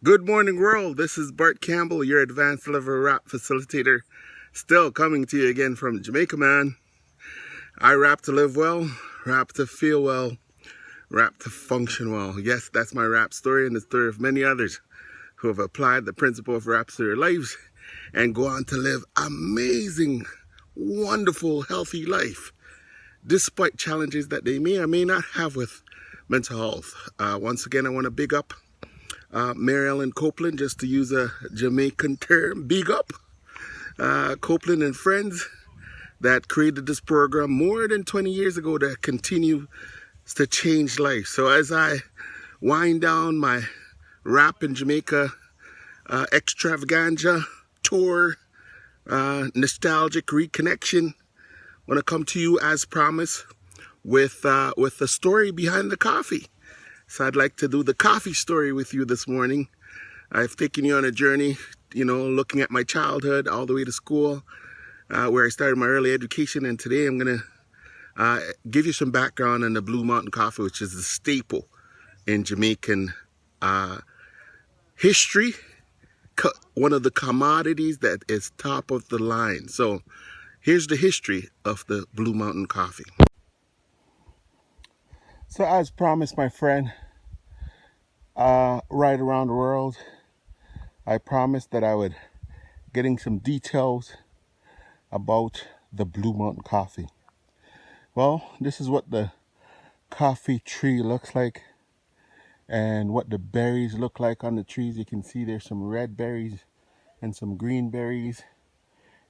Good morning, world. This is Bart Campbell, your advanced level rap facilitator. Still coming to you again from Jamaica, man. I rap to live well, rap to feel well, rap to function well. Yes, that's my rap story and the story of many others who have applied the principle of rap to their lives and go on to live amazing, wonderful, healthy life, despite challenges that they may or may not have with mental health. Once again, I want to big up Mary Ellen Copeland, just to use a Jamaican term, big up Copeland and friends that created this program more than 20 years ago that continue to change life. So as I wind down my rap in Jamaica extravaganza tour, nostalgic reconnection, I want to come to you as promised with the story behind the coffee. So I'd like to do the coffee story with you this morning. I've taken you on a journey, looking at my childhood all the way to school, where I started my early education. And today I'm going to give you some background on the Blue Mountain Coffee, which is a staple in Jamaican history. One of the commodities that is top of the line. So here's the history of the Blue Mountain Coffee. So as promised, my friend, right around the world, I promised that I would getting some details about the Blue Mountain Coffee. Well, this is what the coffee tree looks like and what the berries look like on the trees. You can see there's some red berries and some green berries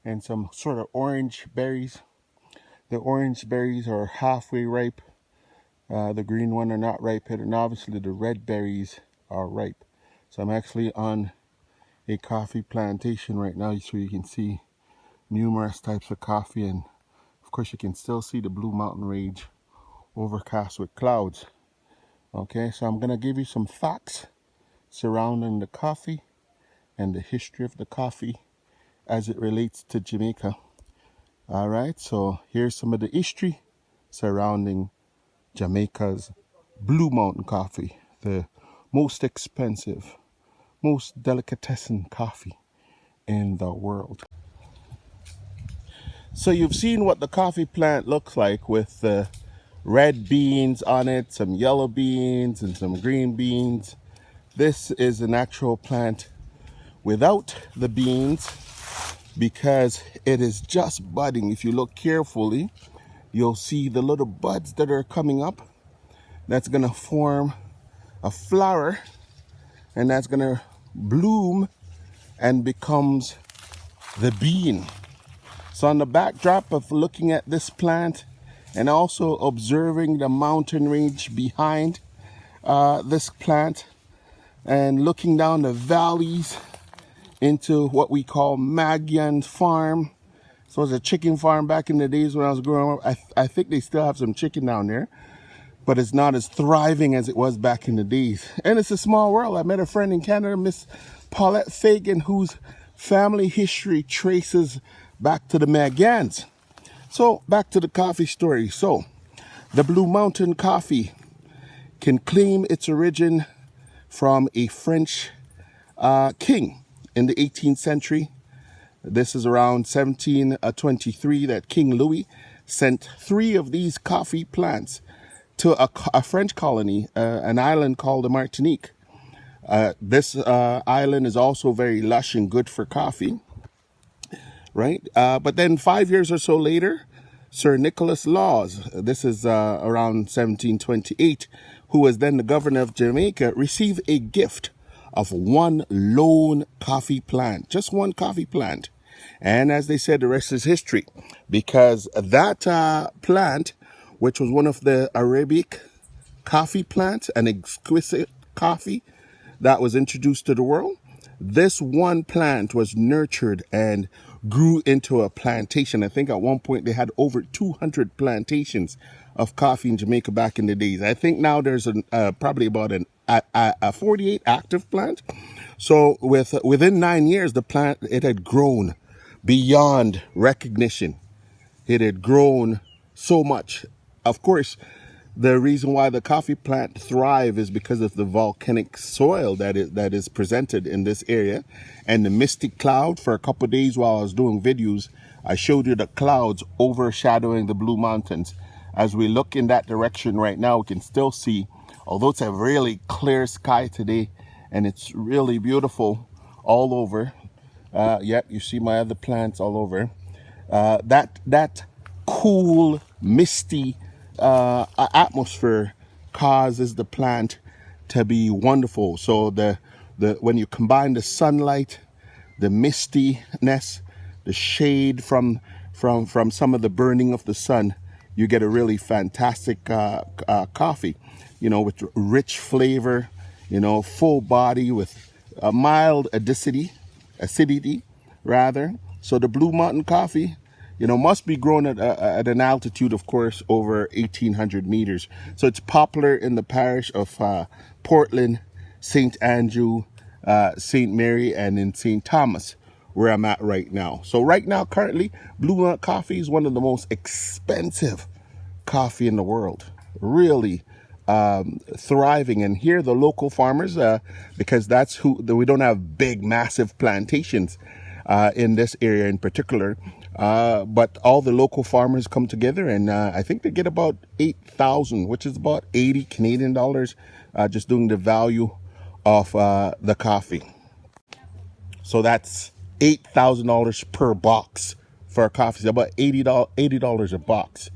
and some sort of orange berries. The orange berries are halfway ripe. The green one are not ripe yet, and obviously the red berries are ripe. So I'm actually on a coffee plantation right now, so you can see numerous types of coffee, and of course you can still see the Blue Mountain Range overcast with clouds. Okay, so I'm gonna give you some facts surrounding the coffee and the history of the coffee as it relates to Jamaica. All right, so here's some of the history surrounding Jamaica's Blue Mountain Coffee, the most expensive, most delicatessen coffee in the world. So you've seen what the coffee plant looks like with the red beans on it, some yellow beans and some green beans. This is an actual plant without the beans because it is just budding. If you look carefully, you'll see the little buds that are coming up. That's gonna form a flower, and that's gonna bloom and becomes the bean. So on the backdrop of looking at this plant and also observing the mountain range behind this plant and looking down the valleys into what we call Magian Farm. So it was a chicken farm back in the days when I was growing up. I think they still have some chicken down there, but it's not as thriving as it was back in the days. And it's a small world. I met a friend in Canada, Miss Paulette Fagan, whose family history traces back to the Magans. So back to the coffee story. So the Blue Mountain Coffee can claim its origin from a French king in the 18th century. This is around 1723 that King Louis sent 3 of these coffee plants to a French colony, an island called the Martinique. This island is also very lush and good for coffee, right? But then 5 years or so later, Sir Nicholas Laws, this is around 1728, who was then the governor of Jamaica, received a gift of one lone coffee plant, just one coffee plant. And as they said, the rest is history, because that plant, which was one of the Arabic coffee plants, an exquisite coffee that was introduced to the world, this one plant was nurtured and grew into a plantation. I think at one point they had over 200 plantations of coffee in Jamaica back in the days. I think now there's probably about a 48 active plant. So within 9 years, the plant, it had grown beyond recognition. It had grown so much. Of course, The reason why the coffee plant thrive is because of the volcanic soil that is presented in this area, and the misty cloud. For a couple of days while I was doing videos, I showed you the clouds overshadowing the Blue Mountains. As we look in that direction right now, we can still see, although it's a really clear sky today, and it's really beautiful all over. Yep, you see my other plants all over. That cool, misty atmosphere causes the plant to be wonderful. So the when you combine the sunlight, the mistiness, the shade from some of the burning of the sun, you get a really fantastic coffee. You know, with rich flavor. You know, full body with a mild acidity rather. So the Blue Mountain coffee, you know, must be grown at an altitude, of course, over 1,800 meters. So it's popular in the parish of Portland, St. Andrew, St. Mary, and in St. Thomas, where I'm at right now. So right now, currently, Blue Mountain coffee is one of the most expensive coffee in the world. Really thriving. And here the local farmers, because that's who, we don't have big massive plantations in this area in particular, but all the local farmers come together, and I think they get about 8,000, which is about 80 Canadian dollars, just doing the value of the coffee. So that's $8,000 per box for a coffee. So about $80 a box.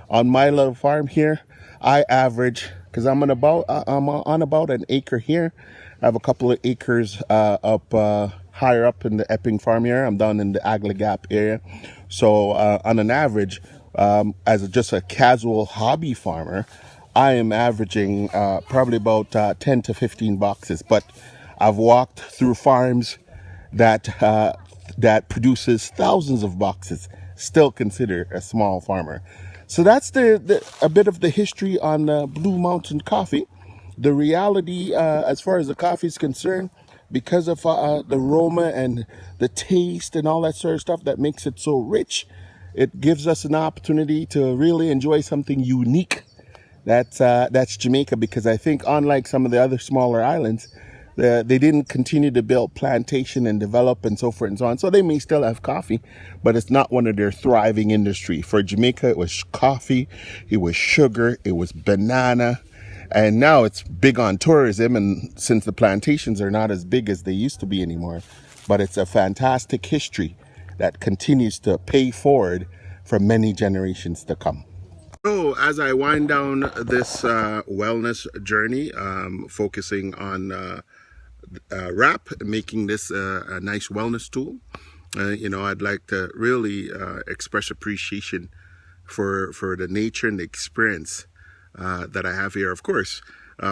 On my little farm here, I average, because I'm on about an acre here. I have a couple of acres up higher up in the Epping farm here. I'm down in the Agla Gap area. So on an average, as just a casual hobby farmer, I am averaging probably about 10 to 15 boxes. But I've walked through farms that produces thousands of boxes, still consider a small farmer. So that's a bit of the history on Blue Mountain coffee. The reality, as far as the coffee is concerned, because of the aroma and the taste and all that sort of stuff that makes it so rich, it gives us an opportunity to really enjoy something unique. That's Jamaica, because I think unlike some of the other smaller islands, they didn't continue to build plantation and develop and so forth and so on. So they may still have coffee, but it's not one of their thriving industry. For Jamaica, it was coffee, it was sugar, it was banana, and now it's big on tourism. And since the plantations are not as big as they used to be anymore, but it's a fantastic history that continues to pay forward for many generations to come. So as I wind down this wellness journey, focusing on wrap, making this a nice wellness tool, you know, I'd like to really express appreciation for the nature and the experience that I have here. Of course,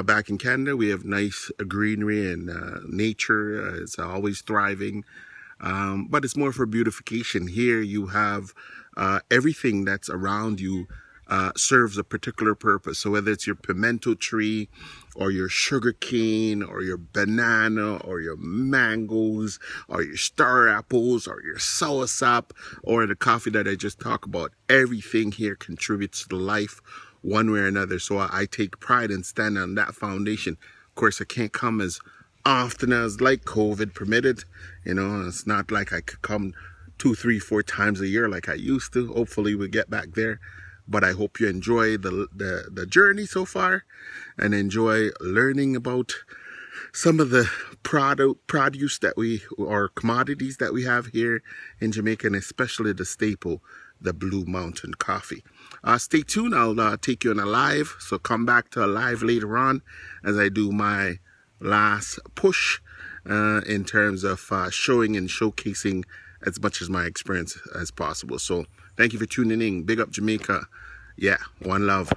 back in Canada, we have nice greenery and nature. It's always thriving. But it's more for beautification. Here you have everything that's around you serves a particular purpose. So whether it's your pimento tree or your sugar cane or your banana or your mangoes or your star apples or your soursop or the coffee that I just talked about, everything here contributes to life one way or another. So I take pride in standing on that foundation. Of course, I can't come as often as like COVID permitted. You know, it's not like I could come 2, 3, 4 times a year like I used to. Hopefully we'll get back there. But I hope you enjoy the journey so far and enjoy learning about some of the produce that or commodities that we have here in Jamaica, and especially the staple, the Blue Mountain coffee. Stay tuned. I'll take you on a live. So come back to a live later on as I do my last push in terms of showing and showcasing as much as my experience as possible. So thank you for tuning in. Big up Jamaica. Yeah, one love.